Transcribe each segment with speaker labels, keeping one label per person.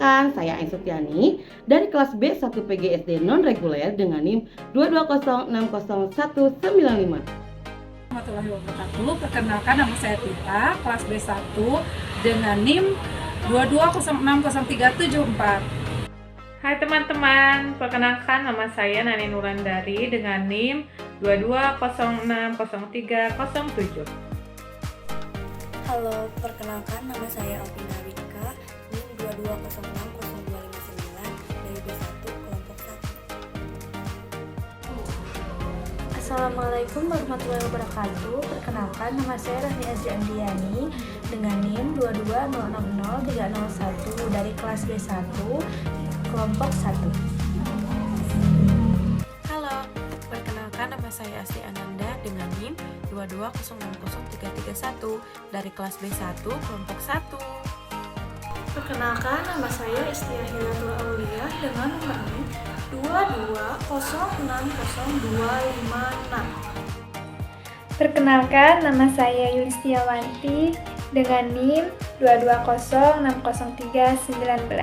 Speaker 1: Perkenalkan, saya Ain Sutyani dari kelas B1 PGSD non-reguler dengan NIM 220600195.
Speaker 2: Warahmatullahi wabarakatuh. Perkenalkan, nama saya Tita, kelas B1 dengan NIM 220600374.
Speaker 3: Hai teman-teman, perkenalkan nama saya Nani Nurandari dengan NIM 220603007.
Speaker 4: Halo, perkenalkan nama saya Alvina Wika, NIM 220600259 dari B1 kelompok 1.
Speaker 5: Assalamualaikum warahmatullahi wabarakatuh. Perkenalkan, nama saya Rahmi Azri Andiani dengan NIM 220600301 dari kelas B1 kelompok 1.
Speaker 6: Halo, perkenalkan nama saya Asti Ananda dengan NIM 220600331 dari kelas B1 kelompok 1.
Speaker 5: Perkenalkan, nama saya Istia Hilatul Aulia dengan nomor NIM 220600256.
Speaker 7: Perkenalkan, nama saya Yulistiawanti dengan NIM 220600319.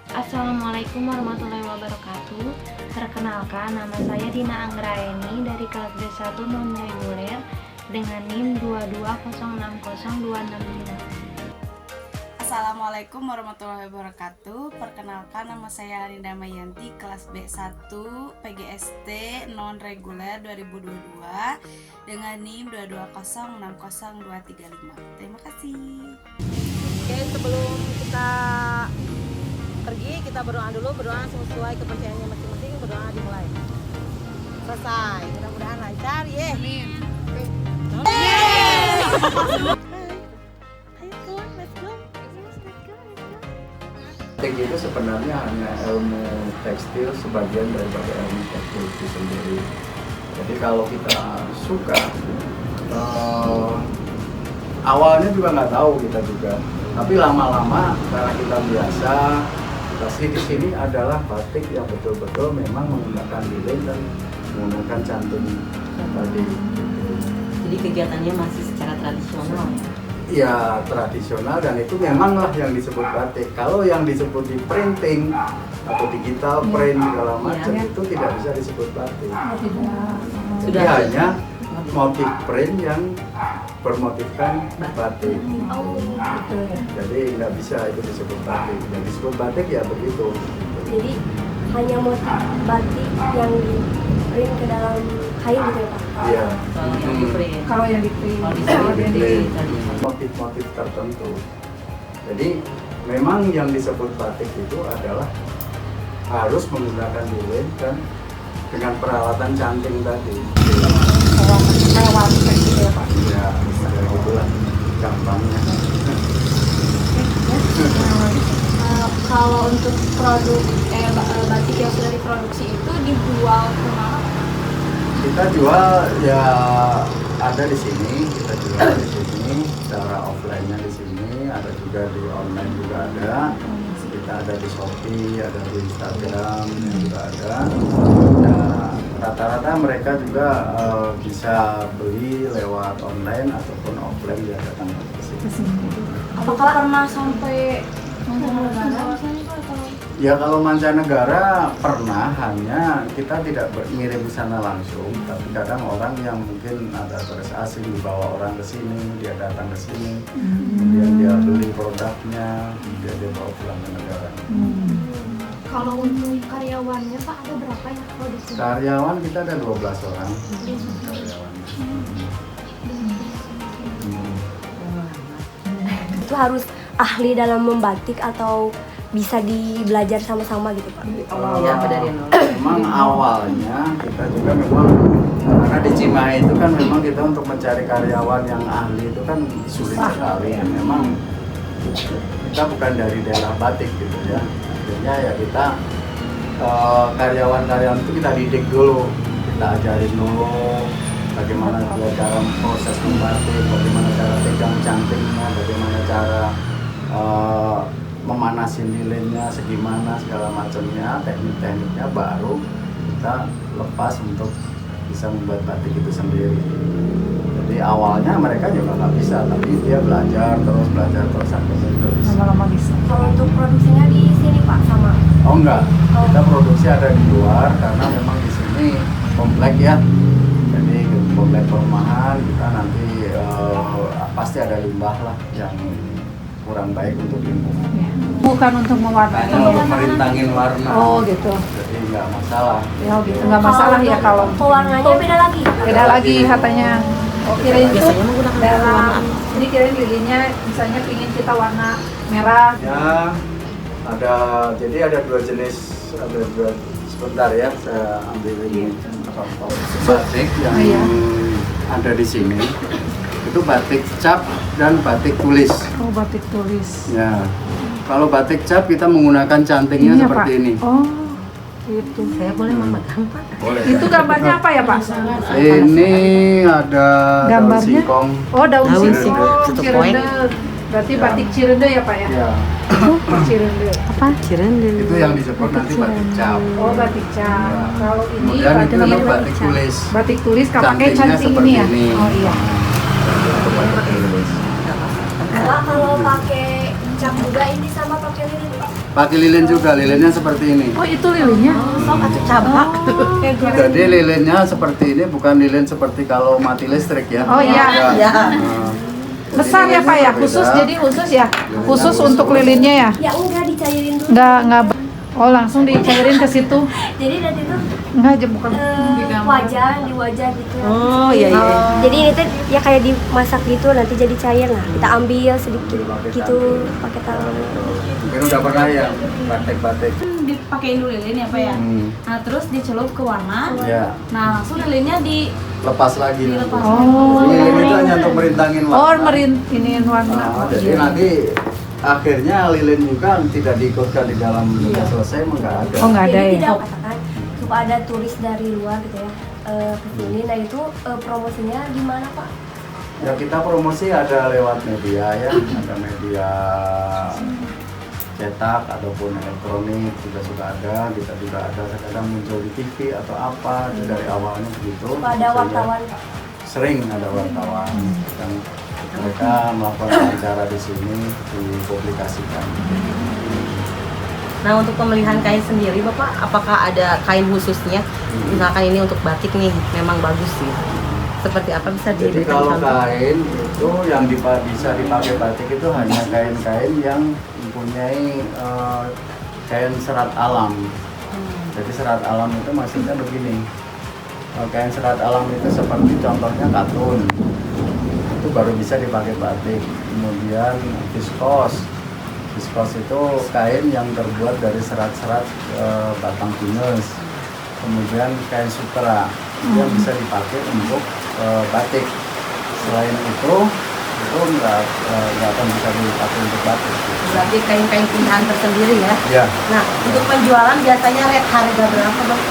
Speaker 8: Assalamualaikum warahmatullahi wabarakatuh. Perkenalkan, nama saya Dina Anggraeni dari kelas B1 non-reguler dengan NIM 220600265.
Speaker 9: Assalamualaikum warahmatullahi wabarakatuh. Perkenalkan, nama saya Arinda Mayanti, kelas B1 PGSD non-reguler 2022 dengan NIM 220600235. Terima kasih.
Speaker 10: Oke, sebelum kita pergi, kita berdoa dulu, berdoa sesuai kepercayaannya masing-masing, berdoa dimulai. Selesai, mudah-mudahan lancar, ye. Amin.
Speaker 11: Batik itu sebenarnya hanya ilmu tekstil, sebagian daripada ilmu tekstil itu sendiri. Jadi kalau kita suka, awalnya juga nggak tahu kita juga. Tapi lama-lama karena kita biasa, pasti di sini adalah batik yang betul-betul memang menggunakan lilin dan menggunakan cantum tadi.
Speaker 1: Jadi kegiatannya masih secara tradisional ya?
Speaker 11: Ya, tradisional, dan itu memanglah yang disebut batik. Kalau yang disebut di printing atau digital print segala macam itu tidak bisa disebut batik. Jadi hanya motif print yang bermotifkan batik. Jadi nggak bisa itu disebut batik. Yang disebut batik ya begitu.
Speaker 4: Jadi hanya motif batik yang di print ke dalam kain gitu ya Pak?
Speaker 11: Iya.
Speaker 2: Kalau yang di print,
Speaker 11: motif-motif tertentu. Jadi memang yang disebut batik itu adalah harus menggunakan lilin dan dengan peralatan canting tadi.
Speaker 2: hewan gitu ya Pak.
Speaker 11: Ya, itulah gampangnya.
Speaker 5: Kalau untuk produk batik yang sudah diproduksi itu dijual kemana?
Speaker 11: Kita jual ya ada di sini, kita jual di sini secara offline-nya di sini, ada juga di online juga ada. Kita ada di Shopee, ada di Instagram juga ada. Nah, rata-rata mereka juga bisa beli lewat online ataupun offline, dia datang ke sini.
Speaker 5: Apakah pernah sampai mancanegara misalnya atau?
Speaker 11: Ya kalau mancanegara pernah, hanya kita tidak ngirim ke sana langsung, tapi kadang orang yang mungkin ada turis asing dibawa orang ke sini, dia datang ke sini, kemudian dia beli produknya, kemudian dia bawa pulang ke negara.
Speaker 7: Kalau untuk karyawannya Pak ada berapa ya kalau di sini?
Speaker 11: Karyawan kita ada 12 orang. Karyawan.
Speaker 4: Itu harus ahli dalam membatik atau bisa belajar sama-sama gitu Pak?
Speaker 1: Awalnya apa dari nol?
Speaker 11: Memang awalnya kita juga memang karena di Cimahi itu kan memang kita untuk mencari karyawan yang ahli itu kan sulit sekali. Memang kita bukan dari daerah batik gitu ya. Akhirnya ya kita karyawan-karyawan itu kita didik dulu, kita ajarin dulu bagaimana cara proses membatik, bagaimana cara pegang cantingnya, bagaimana cara memanasin lilinnya segimana segala macamnya, teknik-tekniknya, baru kita lepas untuk bisa membuat batik itu sendiri. Jadi awalnya mereka juga nggak bisa, tapi dia belajar terus sampai sudah bisa.
Speaker 2: Lama-lama bisa.
Speaker 4: Kalau untuk produksinya di sini Pak sama?
Speaker 11: Oh enggak, kita produksi ada di luar karena memang di sini komplek ya. Jadi komplek perumahan kita nanti pasti ada limbah lah yang kurang baik untuk lingkungan.
Speaker 2: Bukan untuk mewarnai.
Speaker 11: Untuk merintangin warna.
Speaker 2: Oh gitu.
Speaker 11: Jadi nggak masalah.
Speaker 2: Ya gitu, nggak masalah ya kalau.
Speaker 4: Pewarnanya beda lagi.
Speaker 2: Beda lagi katanya. Oh kirain itu dalam. Jadi kirain lilinnya misalnya pingin kita warna merah.
Speaker 11: Ya ada, jadi ada dua jenis, sebentar ya saya ambil ini contoh batik yang ada di sini. Itu batik cap dan batik tulis.
Speaker 2: Oh batik tulis.
Speaker 11: Ya, kalau batik cap kita menggunakan cantingnya
Speaker 2: Ini ya,
Speaker 11: seperti
Speaker 2: Pak?
Speaker 11: ini.
Speaker 2: Oh, itu.
Speaker 10: Saya boleh memegang Pak?
Speaker 11: Boleh.
Speaker 2: Itu gambarnya apa ya Pak?
Speaker 11: Ini ada daun
Speaker 2: Gambarnya?
Speaker 11: singkong.
Speaker 2: Oh daun singkong,
Speaker 10: singkong.
Speaker 2: cirende. Berarti
Speaker 11: Ya.
Speaker 2: batik cirende ya Pak ya?
Speaker 11: Ya,
Speaker 2: Cirende.
Speaker 10: Apa? Cirende.
Speaker 11: itu yang disebut nanti batik cap.
Speaker 2: Oh batik cap.
Speaker 11: Ya.
Speaker 2: Kalau ini
Speaker 11: Kemudian itu
Speaker 2: batik,
Speaker 11: batik tulis.
Speaker 2: batik tulis kalau pakai
Speaker 11: Cantingnya
Speaker 2: canting
Speaker 11: seperti
Speaker 2: ini ya?
Speaker 11: ini.
Speaker 2: Oh iya.
Speaker 11: Itu batik tulis.
Speaker 4: Pak kalau pakai cap juga ini sama pakai lilin Pak?
Speaker 11: Pakai lilin juga, lilinnya seperti ini.
Speaker 2: Oh itu lilinnya?
Speaker 10: Cabak.
Speaker 11: Jadi lilinnya seperti ini, bukan lilin seperti kalau mati listrik ya.
Speaker 2: Oh iya.
Speaker 11: Enggak.
Speaker 10: Iya.
Speaker 11: Nah,
Speaker 2: Besar ya Pak ya?
Speaker 11: Beda.
Speaker 2: Khusus jadi khusus ya?
Speaker 11: Lilinnya
Speaker 2: Khusus
Speaker 11: khusus.
Speaker 2: untuk lilinnya ya?
Speaker 4: Ya enggak dicairin dulu.
Speaker 2: Enggak. Oh langsung dicairin ke situ?
Speaker 4: Jadi nanti tuh
Speaker 2: Enggak aja bukan.
Speaker 4: di wajah gitu.
Speaker 10: Oh iya iya.
Speaker 4: Jadi ini tuh ya kayak dimasak gitu nanti jadi cair. Nah kita ambil sedikit gitu pakai tangan.
Speaker 11: mungkin udah pernah ya batik-batik.
Speaker 5: Dipakein dulu lilin ya Pak ya. Nah terus dicelup ke warna.
Speaker 11: Ya,
Speaker 5: Nah langsung lilinnya di
Speaker 11: lepas lagi.
Speaker 5: Dilepas.
Speaker 2: Oh.
Speaker 11: Lilin itu hanya untuk merintangin warna.
Speaker 2: Oh iniin warna.
Speaker 11: Nah, jadi nanti akhirnya lilin juga tidak diikutkan di dalam selesai, enggak ada.
Speaker 2: Oh nggak ada
Speaker 4: Jadi
Speaker 2: ya?
Speaker 4: tidak katakan supaya ada turis dari luar gitu ya ke sini. Nah itu promosinya gimana Pak?
Speaker 11: Ya kita promosi ada lewat media ya, ada media cetak ataupun elektronik juga ada, kita juga ada kadang muncul di TV atau apa, itu dari awalnya begitu.
Speaker 4: Supaya ada wartawan Pak?
Speaker 11: Sering ada wartawan dan mereka melakukan wawancara di sini dipublikasikan.
Speaker 10: Nah untuk pemilihan kain sendiri Bapak, apakah ada kain khususnya? Misalkan ini untuk batik nih, memang bagus sih. Seperti apa bisa
Speaker 11: Jadi
Speaker 10: diberikan
Speaker 11: kalau
Speaker 10: contoh?
Speaker 11: kain itu yang bisa dipakai batik itu hanya kain-kain yang mempunyai kain serat alam. Jadi serat alam itu maksudnya begini, kain serat alam itu seperti contohnya katun, itu baru bisa dipakai batik. Kemudian viskos itu kain yang terbuat dari serat-serat batang pinus. Kemudian kain sutra yang bisa dipakai untuk batik. Selain itu nggak akan bisa dipakai untuk batik.
Speaker 10: Berarti kain-kain pilihan tersendiri ya?
Speaker 11: Ya.
Speaker 10: Nah untuk penjualan biasanya rate harga berapa Bang?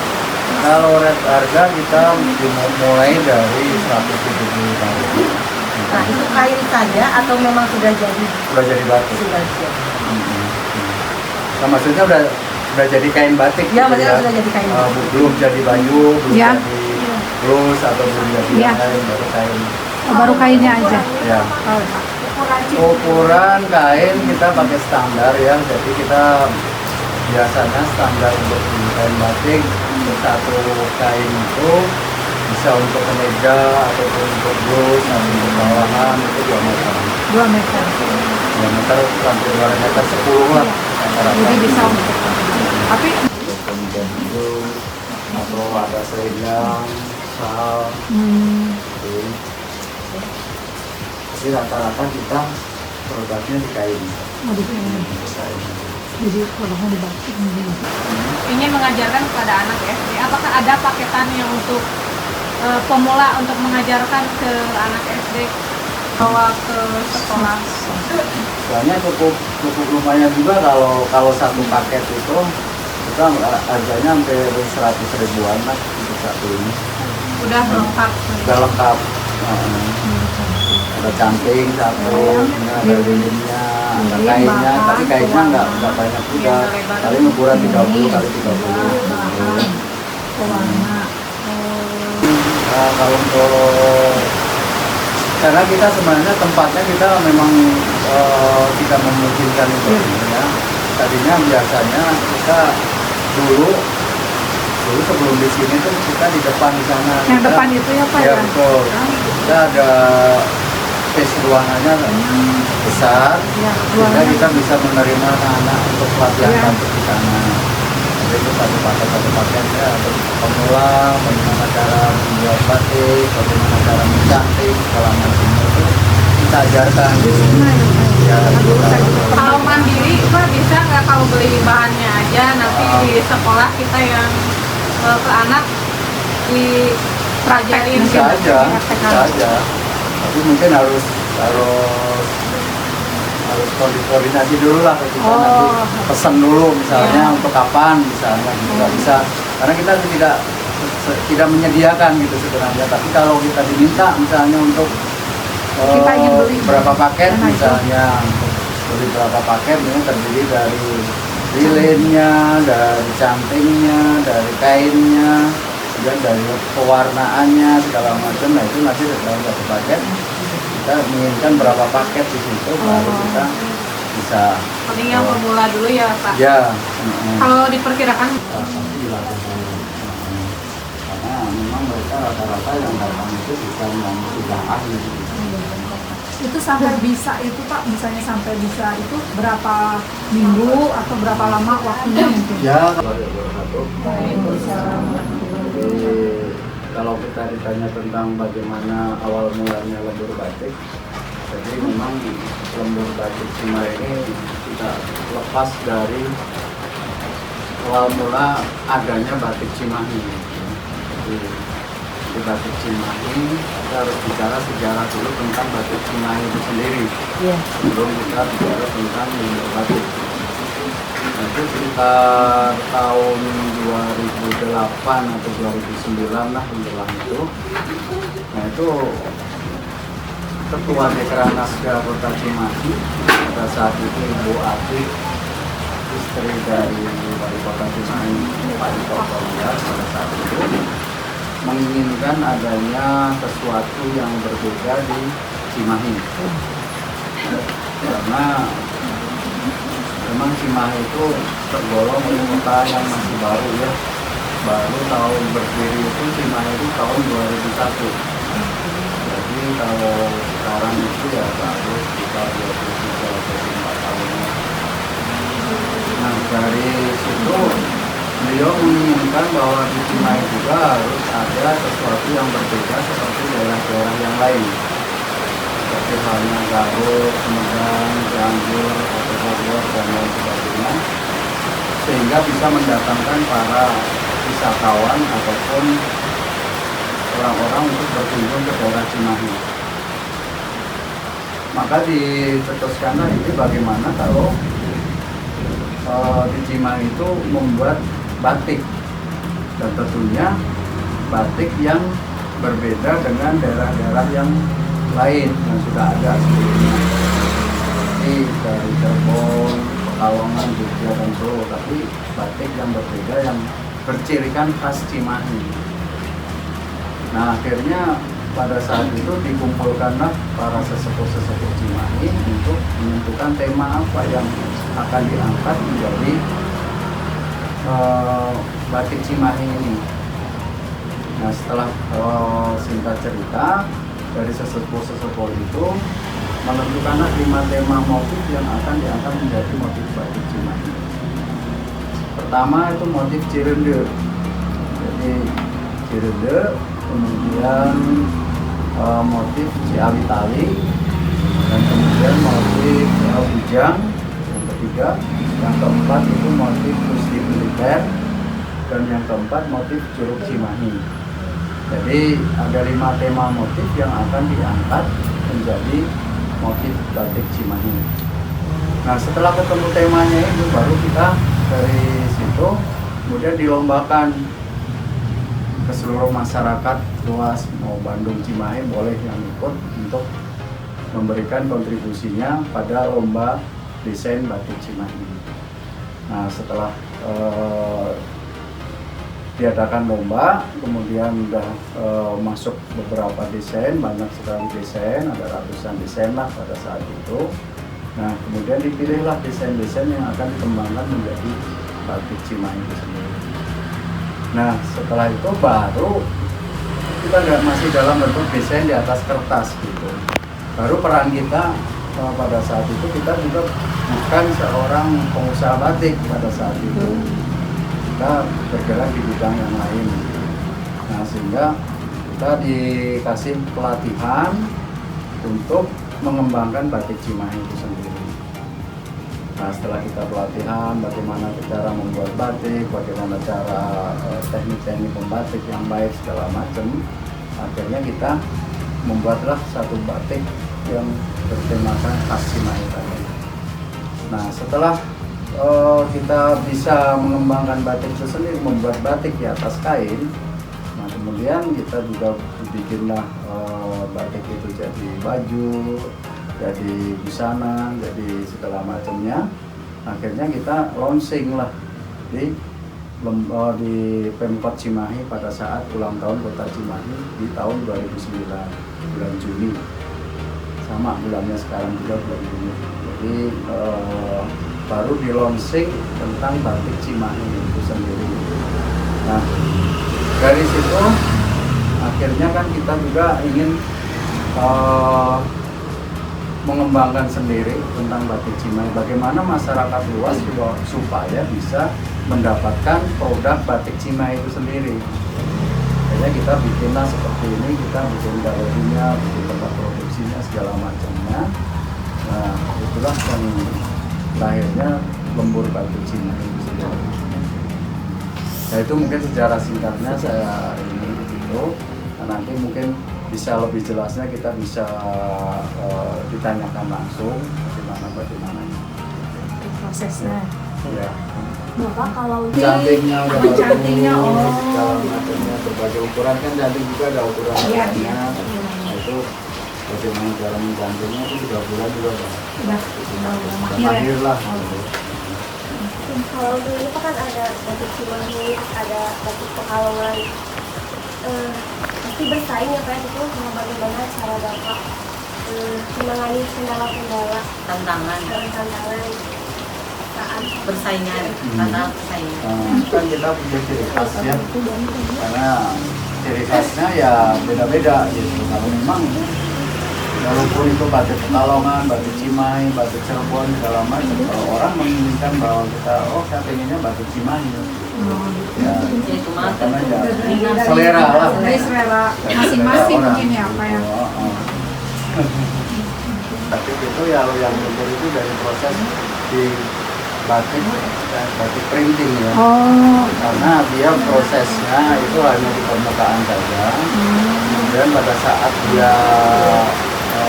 Speaker 11: Kalau rate harga kita dimulai dari 175.000.
Speaker 10: Nah itu kain saja atau memang sudah jadi?
Speaker 11: Sudah jadi batik.
Speaker 10: Sudah jadi.
Speaker 11: Nah, maksudnya udah jadi kain batik.
Speaker 10: Ya,
Speaker 11: gitu
Speaker 10: maksudnya sudah jadi kain.
Speaker 11: Belum jadi baju, belum
Speaker 2: Ya.
Speaker 11: jadi blus atau belum jadi
Speaker 2: Ya.
Speaker 11: kain, baru kain.
Speaker 2: Oh, baru kainnya aja.
Speaker 11: Ya.
Speaker 2: Oh,
Speaker 11: Ukuran kain kita pakai standar ya, jadi kita biasanya standar untuk kain batik untuk satu kain itu bisa untuk kemeja ataupun untuk blus atau untuk bawahan itu 2 meter.
Speaker 2: 2 meter.
Speaker 11: 2 meter sampai 2 meter 10 lah.
Speaker 2: Jadi bisa untuk. Tapi
Speaker 11: kemudian itu atau ada selendang, sal, gitu. Jadi rata-rata kita produknya di kain.
Speaker 2: di kain. Jadi produknya di batik. Ingin mengajarkan kepada anak SD, apakah ada paketan yang untuk pemula untuk mengajarkan ke anak SD bawa ke sekolah?
Speaker 11: Soalnya cukup lumayan juga kalau satu paket itu kita harganya hampir 100 ribuan lah untuk satu ini.
Speaker 2: Udah lengkap.
Speaker 11: Udah lengkap. Ada canting satu, ini ada lilinnya, ada kainnya, tapi kainnya nggak banyak juga. Paling ukuran 30 kali 30.
Speaker 2: Warna.
Speaker 11: Nah, kalau untuk Karena kita sebenarnya tempatnya kita memang tidak memungkinkan itu ya. Tadinya biasanya kita dulu sebelum di sini tuh kita di depan di sana.
Speaker 2: Yang depan itu ya Pak
Speaker 11: ya?
Speaker 2: Ya?
Speaker 11: Betul. Kita ada space ruangannya besar, sehingga kita bisa menerima anak-anak untuk pelatihan batik di sana. Jadi itu satu paket ya, untuk pemula, bagaimana cara membuat batik, bagaimana cara mencantik, segala macam itu kita ajarkan. Ya,
Speaker 2: kalau mandiri Pak bisa nggak kalau beli bahannya aja nanti di sekolah kita yang ke anak di praktekin
Speaker 11: bisa aja. Tapi mungkin harus koordinasi dulu lah kita nanti pesan dulu misalnya untuk kapan misalnya nggak bisa karena kita tidak menyediakan gitu sebenarnya. Tapi kalau kita diminta misalnya untuk berapa paket misalnya untuk beli berapa paket ini terdiri dari lilinnya, dari cantingnya, dari kainnya, dan dari pewarnaannya segala macam. Nah itu nanti dalam satu paket kita menginginkan berapa paket di situ baru kita bisa.
Speaker 2: Paling yang pemula dulu ya Pak.
Speaker 11: Ya.
Speaker 2: Kalau diperkirakan
Speaker 11: karena memang mereka rata-rata yang datang itu bisa yang sudah ahli.
Speaker 2: itu sampai bisa itu Pak, misalnya sampai bisa itu berapa minggu atau berapa lama waktunya mungkin?
Speaker 11: Ya, jadi kalau kita ditanya tentang bagaimana awal mulanya lembur batik, jadi memang lembur batik Cimahi ini kita lepas dari awal mula adanya batik Cimahi. Jadi di batik Cimahi kita harus bicara sejarah dulu tentang batik Cimahi itu sendiri. Sebelum kita bicara tentang lembur batik. Nah, itu sekitar tahun 2008 atau 2009 lah menjelang itu. Nah itu Ketua Dekranasda Kota Cimahi pada saat itu Ibu Ati, istri dari Wali Kota Cimahi Pak Dito Kauliar, pada saat itu menginginkan adanya sesuatu yang berbeda di Cimahi. Karena memang Cimahi itu tergolong kota yang masih baru ya. Baru tahun berdiri itu Cimahi itu tahun 2001. Jadi kalau sekarang itu ya baru sekitar 23-24 tahun. Nah dari situ beliau menginginkan bahwa di Cimahi juga harus ada sesuatu yang berbeda seperti daerah-daerah yang lain. Seperti halnya Garut, Sumedang, Cianjur, atau Bogor, dan lain sebagainya, sehingga bisa mendatangkan para wisatawan ataupun orang-orang untuk berkunjung ke daerah Cimahi. Maka dicetuskanlah ini bagaimana kalau di Cimahi itu membuat batik, dan tentunya batik yang berbeda dengan daerah-daerah yang lain yang sudah ada sebelumnya, seperti dari Cirebon, Pekalongan, Jogja, dan Solo, tapi batik yang berbeda yang bercirikan khas Cimahi. Nah akhirnya pada saat itu dikumpulkanlah para sesepuh-sesepuh Cimahi untuk menentukan tema apa yang akan diangkat menjadi batik Cimahi ini. Nah setelah singkat cerita dari sesepuh-sesepuh itu menentukanlah 5 tema motif yang akan diangkat menjadi motif batik Cimahi. Pertama itu motif Cirende, jadi Cirende, kemudian motif Ciawi-Tali, dan kemudian motif Bujang yang ketiga, yang keempat itu motif Gusti Militer, dan yang keempat motif Curug Cimahi. Jadi ada 5 tema motif yang akan diangkat menjadi motif batik Cimahi. Nah setelah ketemu temanya itu baru kita dari situ kemudian dilombakan ke seluruh masyarakat luas, mau Bandung Cimahi boleh yang ikut untuk memberikan kontribusinya pada lomba desain batik Cimahi. Nah setelah diadakan lomba, kemudian udah masuk beberapa desain, banyak sekali desain, ada ratusan desain lah pada saat itu. Nah, kemudian dipilihlah desain-desain yang akan dikembangkan menjadi batik Cimahi itu sendiri. Nah, setelah itu baru kita masih dalam bentuk desain di atas kertas gitu. Baru peran kita pada saat itu kita juga bukan seorang pengusaha batik pada saat itu. Kita bergerak di bidang yang lain. Nah, sehingga kita dikasih pelatihan untuk mengembangkan batik Cimahi itu sendiri. Nah, setelah kita pelatihan bagaimana cara membuat batik, bagaimana cara teknik-teknik membatik yang baik segala macam, akhirnya kita membuatlah satu batik yang bertemakan khas Cimahi tadi. Nah, setelah kita bisa mengembangkan batik itu sendiri, membuat batik di atas kain. Nah, kemudian kita juga bikinlah batik itu jadi baju, jadi busana, jadi segala macamnya. Akhirnya kita launching lah di Pemkot Cimahi pada saat ulang tahun Kota Cimahi di tahun 2009 bulan Juni. Sama bulannya sekarang juga bulan Juni. Jadi baru di launching tentang batik Cimahi itu sendiri. Nah, dari situ akhirnya kan kita juga ingin mengembangkan sendiri tentang batik Cimahi. Bagaimana masyarakat luas juga supaya bisa mendapatkan produk batik Cimahi itu sendiri. Akhirnya kita bikinlah seperti ini, kita bikin galerinya, bikin tempat produksinya segala macamnya. Nah, itulah yang lahirnya Lembur Batik Cimahi itu sendiri. Nah, itu mungkin secara singkatnya saya ini gitu. Nah, nanti mungkin bisa lebih jelasnya kita bisa ditanyakan langsung bagaimana
Speaker 2: prosesnya.
Speaker 11: Ya.
Speaker 4: Bapak kalau
Speaker 11: Cantiknya udah
Speaker 2: cantiknya,
Speaker 11: bagus, segala macamnya berbagai ukuran kan cantik juga ada ukurannya. Nah, itu bagaimana cara mencantiknya itu 3 bulan juga udah mahir lah.
Speaker 4: kalau dulu itu kan ada batik Cimahi, ada batik Pekalongan, pasti bersaing ya Pak itu sama bagaimana cara Bapak menangani kendala-kendala
Speaker 10: Tantangan
Speaker 4: saat
Speaker 10: persaingan, tantangan persaingan.
Speaker 11: Kan kita punya ciri khas ya, karena ciri khasnya ya beda-beda gitu. Kalau memang walaupun itu batik Pekalongan, batik Cimahi, batik Cirebon segala macam, kalau orang menginginkan bahwa kita saya pengennya batik Cimahi, ya karena ya selera lah,
Speaker 2: Selera masing-masing mungkin ya Pak ya.
Speaker 11: Tapi itu ya yang lembur itu dari proses di batik printing ya. Karena dia prosesnya itu hanya di permukaan saja. Kemudian pada saat dia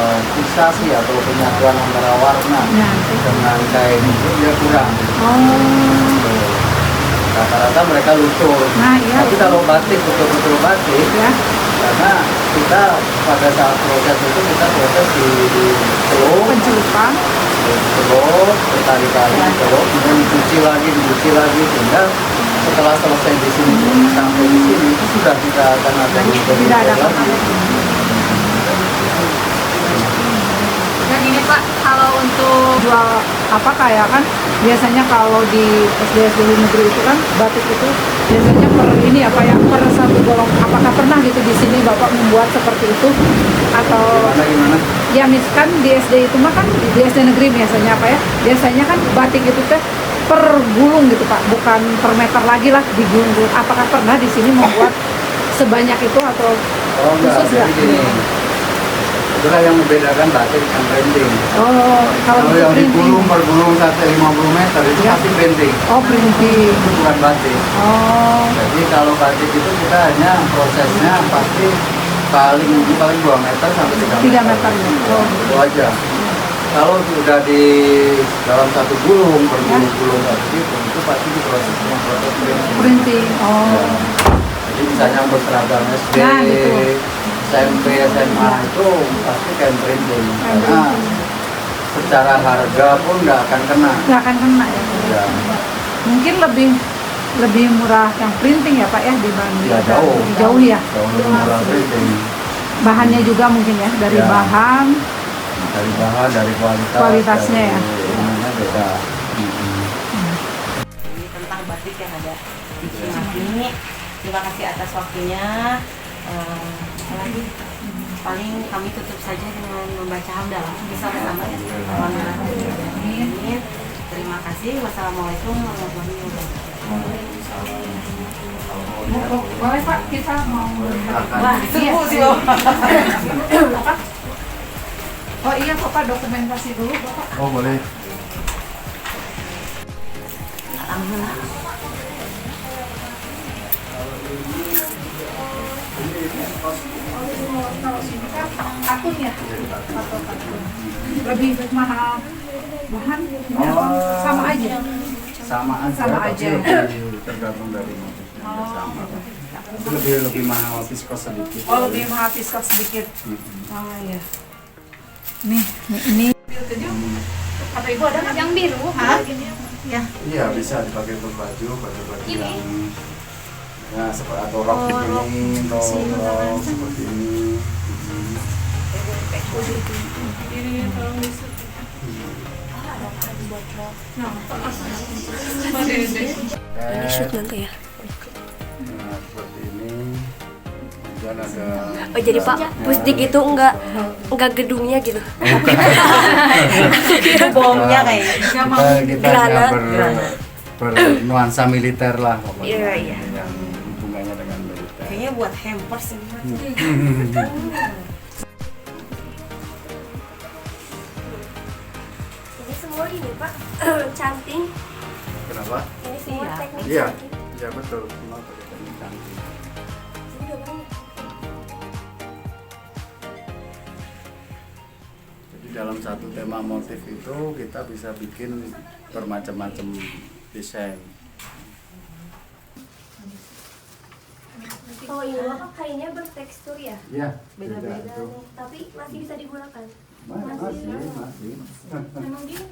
Speaker 11: fiksasi atau penyatuan antara warna dengan kain itu dia kurang. Rata-rata mereka luntur. Tapi kalau batik betul-betul batik karena kita pada saat proses itu kita proses di celup, pencelupan, berkali-kali celup, kemudian dicuci lagi, sehingga setelah selesai di sini sampai di sini itu sudah tidak akan ada lagi.
Speaker 2: Dan ini Pak, kalau untuk jual apa kayak kan biasanya kalau di SD negeri itu kan batik itu biasanya per ini apa ya per satu golong. Apakah pernah gitu di sini Bapak membuat seperti itu atau
Speaker 11: gimana?
Speaker 2: Ya misalkan di SD itu mah kan di SD negeri biasanya apa ya? Biasanya kan batik itu teh per gulung gitu Pak, bukan per meter lagi lah digulung. Apakah pernah di sini membuat sebanyak itu atau khusus
Speaker 11: enggak? Itulah yang membedakan batik dengan printing.
Speaker 2: Kalau
Speaker 11: yang digulung per gulung 50 meter itu masih printing.
Speaker 2: Printing.
Speaker 11: Itu bukan batik. Jadi kalau batik itu kita hanya prosesnya pasti paling 2 meter sampai 3 meter. Itu aja. Kalau sudah di dalam satu gulung per gulung itu pasti di prosesnya proses printing. Jadi misalnya untuk seragam SD, SMP, SMA itu pasti kain printing karena secara harga pun nggak akan kena
Speaker 2: ya. Mungkin lebih lebih murah yang printing ya Pak ya dibanding
Speaker 11: Ya jauh.
Speaker 2: jauh ya.
Speaker 11: Jauh lebih murah printing.
Speaker 2: Bahannya juga mungkin ya dari
Speaker 11: Ya.
Speaker 2: bahan.
Speaker 11: Dari bahan, dari
Speaker 2: Kualitasnya ya.
Speaker 11: Ininya beda.
Speaker 10: Ini tentang batik yang ada di Cimahi. Terima kasih atas waktunya. Apalagi paling kami tutup saja dengan membaca hamdalah bersama-sama ya. Alhamdulillah. Terima kasih. Wassalamualaikum warahmatullahi wabarakatuh.
Speaker 2: Boleh Pak, kita mau
Speaker 10: Wah, tunggu sih Bapak.
Speaker 2: Oh iya Bapak, dokumentasi dulu Bapak.
Speaker 11: Oh boleh.
Speaker 10: Alhamdulillah.
Speaker 2: Kalau sini kan katun ya, katun. Lebih mahal bahan sama aja.
Speaker 11: Sama aja.
Speaker 2: Sama
Speaker 11: tapi
Speaker 2: aja.
Speaker 11: lebih tergantung dari motifnya sama. Itu lebih mahal viskos sedikit.
Speaker 2: Oh lebih mahal viskos sedikit. Oh iya. Nih ini. Kata ibu ada nggak?
Speaker 7: Yang biru.
Speaker 2: Ya.
Speaker 11: Iya bisa dipakai untuk baju yang ya seperti atau rok ini, rok seperti ini.
Speaker 4: Ini shoot nanti ya.
Speaker 11: Nah seperti ini. Dan ada.
Speaker 4: Oh jadi Pak, pusdik itu enggak gedungnya gitu.
Speaker 10: Itu bomnya kayaknya.
Speaker 11: Kita hanya bernuansa militer lah pokoknya.
Speaker 4: Iya, iya.
Speaker 11: Yang hubungannya dengan militer.
Speaker 10: Kayaknya buat hampers ini.
Speaker 4: Ini semua ini Pak, canting.
Speaker 11: Kenapa?
Speaker 4: Ini semua teknik
Speaker 11: Iya,
Speaker 4: canting.
Speaker 11: iya betul. Semua pakai teknik cantik.
Speaker 4: Ini udah banyak.
Speaker 11: Jadi dalam satu tema motif itu kita bisa bikin bermacam-macam desain.
Speaker 4: Oh ini Bapak kainnya bertekstur ya?
Speaker 11: Iya,
Speaker 4: Beda-beda
Speaker 11: itu.
Speaker 4: nih, tapi masih bisa digunakan.
Speaker 11: Masih.
Speaker 4: Memang gini.